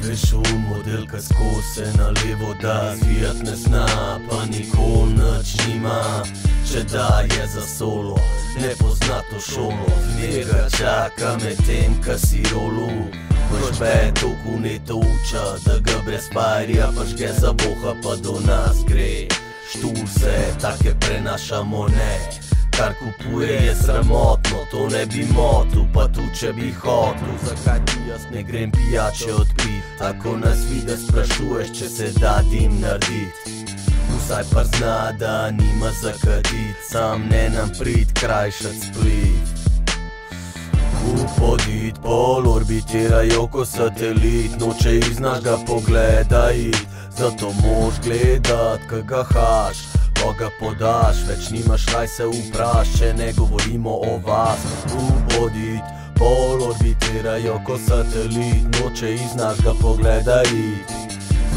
Veš, model, ka skozi se na levo da, zvijat ne zna, pa nikol nič nima. Če da je za solo, ne pozna to šolo, njega čaka med tem, ka si rolu. Pač beto, ne to uča, da ga brez parja, pač ga za boha pa do nas gre. Štul se, take prenašamo ne, kar kupuje je sramotno, to ne bi motil, pa tu če bi hotel. Zakaj ti jaz ne grem pijače odpit, tako nas vide sprašuješ, če se da dim naredit. Vsaj pa zna, da nima za kadit, sam ne nam prid krajšat Split. Upodit, pol orbitirajo ko satelit, noče iz našega pogleda it, zato moš gledat, ka ga haš, ko ga podaš, več nimaš raj se vpraš, če ne govorimo o vas. Upodit, pol orbitirajo ko satelit, noče iz našega pogleda it,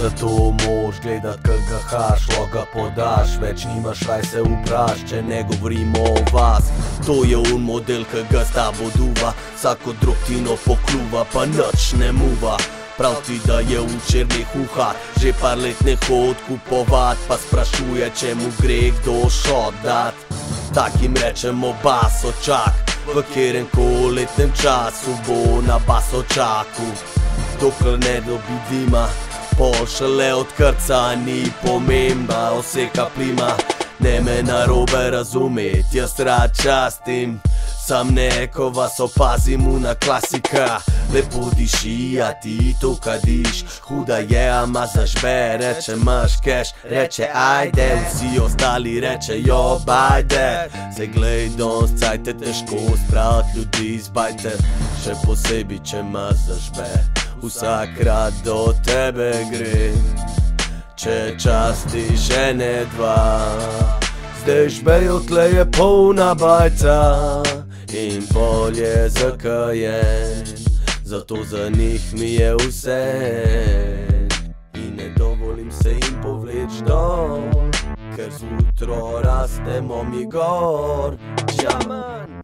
zato moš gledat, ka ga haš, ko ga podaš, več nimaš raj se vpraš, če ne govorimo o vas. To je un model, ka ga s tabo duva, vsako drobtino pokluva, pa nič ne muva. Prav ti, da je včer nehuhat, že par let ne hod kupovat, pa sprašuje, če mu gre kdo šot dat. Takim rečemo basočak, v kjerem koletnem času bo na basočaku. Dokler ne dobi dima, pol šele odkrca, ni pomembna oseka plima. Ne me narobe razumet, jaz rad častim, sam neko vas opazim, una klasika. Lepo diši, a ti to kadiš, huda je, ama zažbe, reče maš keš, reče ajde, vsi ostali rečejo bajde. Se glej, danes cajte težko spravit ljudi iz bajte, še posebej, če maš zažbe, vsak rad do tebe gre. Če častiš ene dva, zdaj žbejo tle je polna bajca in pol je zakajen, zato za njih mi je vse in ne dovolim se jim povleč dol, ker z utro rastemo mi gor. Čaman!